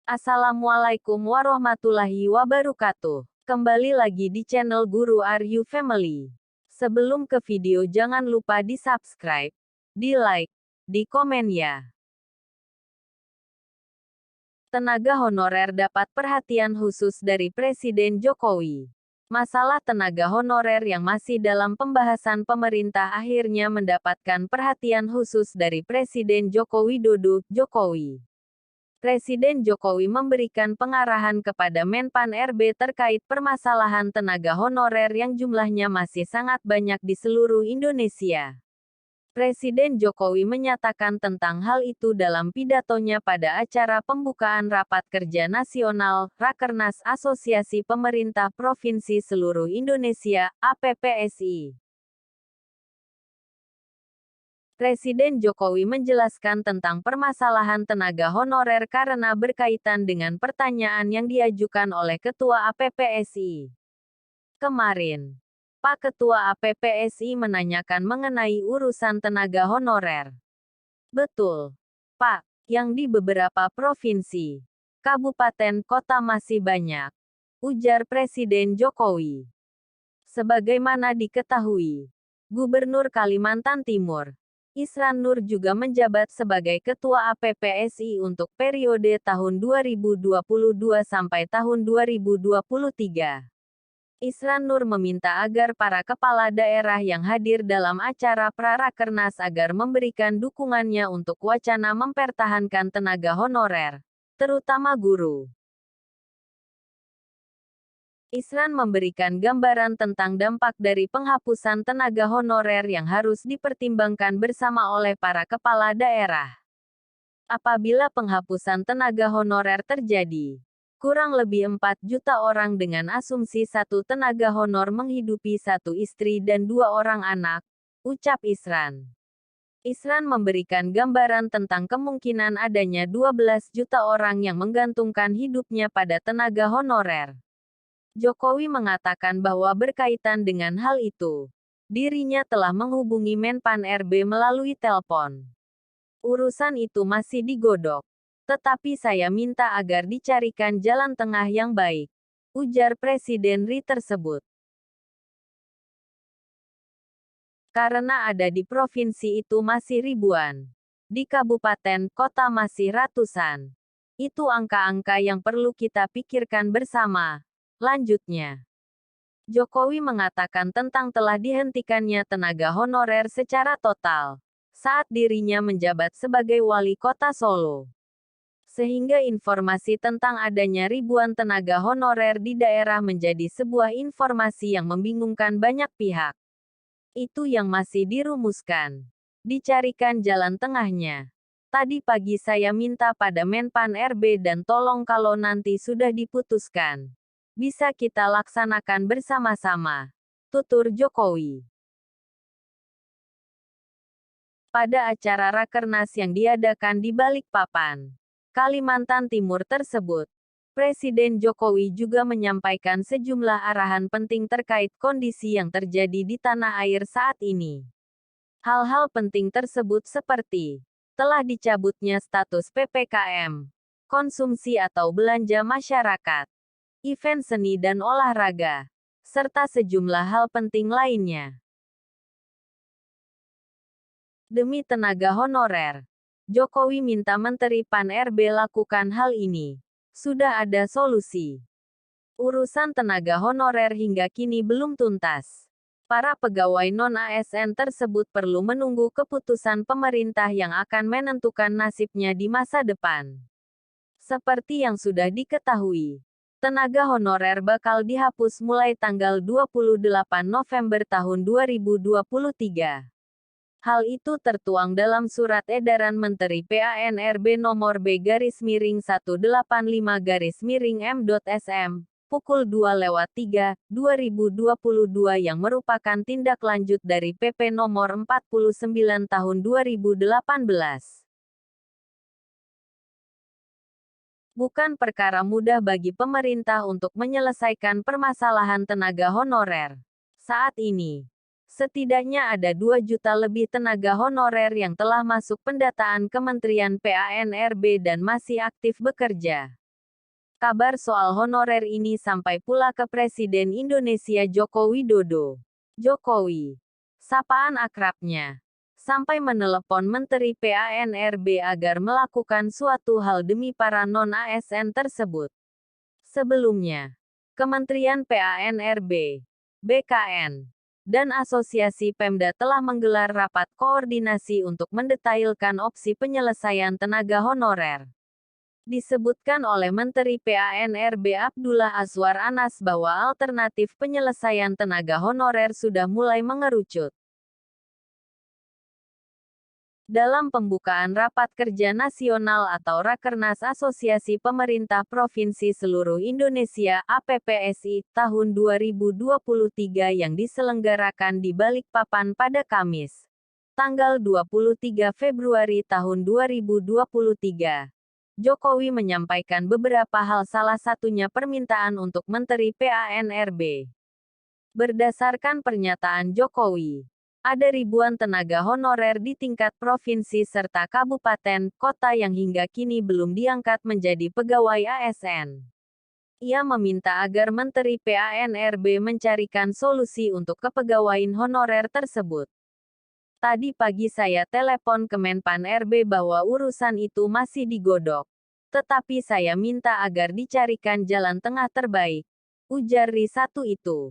Assalamualaikum warahmatullahi wabarakatuh. Kembali lagi di channel Guru Are You Family. Sebelum ke video jangan lupa di subscribe, di like, di komen ya. Tenaga honorer dapat perhatian khusus dari Presiden Jokowi. Masalah tenaga honorer yang masih dalam pembahasan pemerintah akhirnya mendapatkan perhatian khusus dari Presiden Joko Widodo, Jokowi. Presiden Jokowi memberikan pengarahan kepada Menpan RB terkait permasalahan tenaga honorer yang jumlahnya masih sangat banyak di seluruh Indonesia. Presiden Jokowi menyatakan tentang hal itu dalam pidatonya pada acara pembukaan Rapat Kerja Nasional, Rakernas Asosiasi Pemerintah Provinsi Seluruh Indonesia, APPSI. Presiden Jokowi menjelaskan tentang permasalahan tenaga honorer karena berkaitan dengan pertanyaan yang diajukan oleh Ketua APPSI. Kemarin, Pak Ketua APPSI menanyakan mengenai urusan tenaga honorer. Betul, Pak, yang di beberapa provinsi, kabupaten kota masih banyak, ujar Presiden Jokowi. Sebagaimana diketahui, Gubernur Kalimantan Timur, Isran Nur juga menjabat sebagai Ketua APPSI untuk periode tahun 2022 sampai tahun 2023. Isran Nur meminta agar para kepala daerah yang hadir dalam acara Prarakernas agar memberikan dukungannya untuk wacana mempertahankan tenaga honorer, terutama guru. Isran memberikan gambaran tentang dampak dari penghapusan tenaga honorer yang harus dipertimbangkan bersama oleh para kepala daerah. Apabila penghapusan tenaga honorer terjadi, kurang lebih 4 juta orang dengan asumsi satu tenaga honor menghidupi satu istri dan 2 orang anak, ucap Isran. Isran memberikan gambaran tentang kemungkinan adanya 12 juta orang yang menggantungkan hidupnya pada tenaga honorer. Jokowi mengatakan bahwa berkaitan dengan hal itu, dirinya telah menghubungi Menpan RB melalui telepon. Urusan itu masih digodok, tetapi saya minta agar dicarikan jalan tengah yang baik, ujar Presiden RI tersebut. Karena ada di provinsi itu masih ribuan, di kabupaten kota masih ratusan. Itu angka-angka yang perlu kita pikirkan bersama. Lanjutnya, Jokowi mengatakan tentang telah dihentikannya tenaga honorer secara total saat dirinya menjabat sebagai wali kota Solo. Sehingga informasi tentang adanya ribuan tenaga honorer di daerah menjadi sebuah informasi yang membingungkan banyak pihak. Itu yang masih dirumuskan. Dicarikan jalan tengahnya. Tadi pagi saya minta pada Menpan RB dan tolong kalau nanti sudah diputuskan, bisa kita laksanakan bersama-sama, tutur Jokowi. Pada acara Rakernas yang diadakan di Balikpapan, Kalimantan Timur tersebut, Presiden Jokowi juga menyampaikan sejumlah arahan penting terkait kondisi yang terjadi di tanah air saat ini. Hal-hal penting tersebut seperti telah dicabutnya status PPKM, konsumsi atau belanja masyarakat, event seni dan olahraga, serta sejumlah hal penting lainnya. Demi tenaga honorer, Jokowi minta Menteri Pan RB lakukan hal ini. Sudah ada solusi. Urusan tenaga honorer hingga kini belum tuntas. Para pegawai non-ASN tersebut perlu menunggu keputusan pemerintah yang akan menentukan nasibnya di masa depan. Seperti yang sudah diketahui, tenaga honorer bakal dihapus mulai tanggal 28 November tahun 2023. Hal itu tertuang dalam Surat Edaran Menteri PAN-RB nomor B-185-M.SM, pukul 2:03, 2022 yang merupakan tindak lanjut dari PP nomor 49 tahun 2018. Bukan perkara mudah bagi pemerintah untuk menyelesaikan permasalahan tenaga honorer. Saat ini, setidaknya ada 2 juta lebih tenaga honorer yang telah masuk pendataan Kementerian PAN-RB dan masih aktif bekerja. Kabar soal honorer ini sampai pula ke Presiden Indonesia Joko Widodo. Jokowi, sapaan akrabnya, sampai menelepon Menteri PANRB agar melakukan suatu hal demi para non-ASN tersebut. Sebelumnya, Kementerian PANRB, BKN, dan Asosiasi Pemda telah menggelar rapat koordinasi untuk mendetailkan opsi penyelesaian tenaga honorer. Disebutkan oleh Menteri PANRB Abdullah Azwar Anas bahwa alternatif penyelesaian tenaga honorer sudah mulai mengerucut. Dalam pembukaan Rapat Kerja Nasional atau Rakernas Asosiasi Pemerintah Provinsi Seluruh Indonesia (APPSI) tahun 2023 yang diselenggarakan di Balikpapan pada Kamis, tanggal 23 Februari tahun 2023. Jokowi menyampaikan beberapa hal, salah satunya permintaan untuk Menteri PANRB. Berdasarkan pernyataan Jokowi, ada ribuan tenaga honorer di tingkat provinsi serta kabupaten, kota yang hingga kini belum diangkat menjadi pegawai ASN. Ia meminta agar Menteri PANRB mencarikan solusi untuk kepegawaian honorer tersebut. Tadi pagi saya telepon ke Menpan RB bahwa urusan itu masih digodok. Tetapi saya minta agar dicarikan jalan tengah terbaik, ujar Ri1 itu.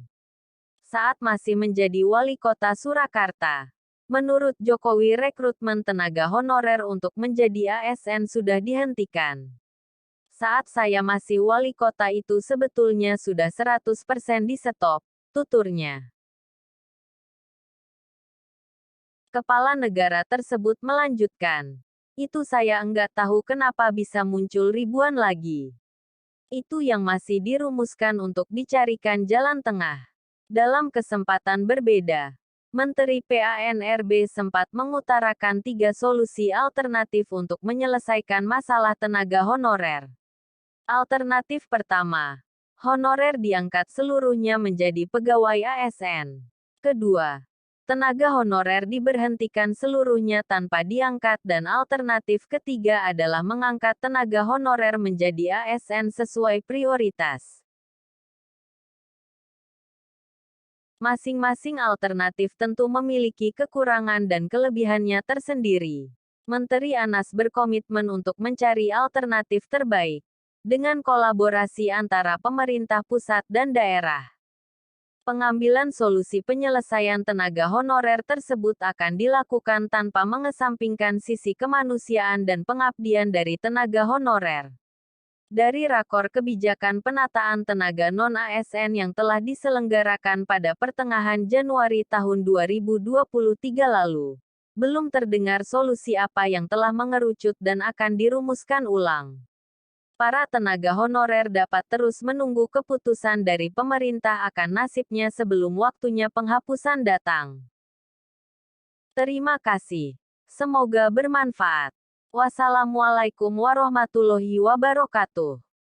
Saat masih menjadi wali kota Surakarta. Menurut Jokowi, rekrutmen tenaga honorer untuk menjadi ASN sudah dihentikan. Saat saya masih wali kota itu sebetulnya sudah 100% di stop, tuturnya. Kepala negara tersebut melanjutkan, itu saya enggak tahu kenapa bisa muncul ribuan lagi. Itu yang masih dirumuskan untuk dicarikan jalan tengah. Dalam kesempatan berbeda, Menteri PANRB sempat mengutarakan 3 solusi alternatif untuk menyelesaikan masalah tenaga honorer. Alternatif pertama, honorer diangkat seluruhnya menjadi pegawai ASN. Kedua, tenaga honorer diberhentikan seluruhnya tanpa diangkat, dan alternatif ketiga adalah mengangkat tenaga honorer menjadi ASN sesuai prioritas. Masing-masing alternatif tentu memiliki kekurangan dan kelebihannya tersendiri. Menteri Anas berkomitmen untuk mencari alternatif terbaik, dengan kolaborasi antara pemerintah pusat dan daerah. Pengambilan solusi penyelesaian tenaga honorer tersebut akan dilakukan tanpa mengesampingkan sisi kemanusiaan dan pengabdian dari tenaga honorer. Dari Rakor Kebijakan Penataan Tenaga Non-ASN yang telah diselenggarakan pada pertengahan Januari tahun 2023 lalu, belum terdengar solusi apa yang telah mengerucut dan akan dirumuskan ulang. Para tenaga honorer dapat terus menunggu keputusan dari pemerintah akan nasibnya sebelum waktunya penghapusan datang. Terima kasih. Semoga bermanfaat. Wassalamualaikum warahmatullahi wabarakatuh.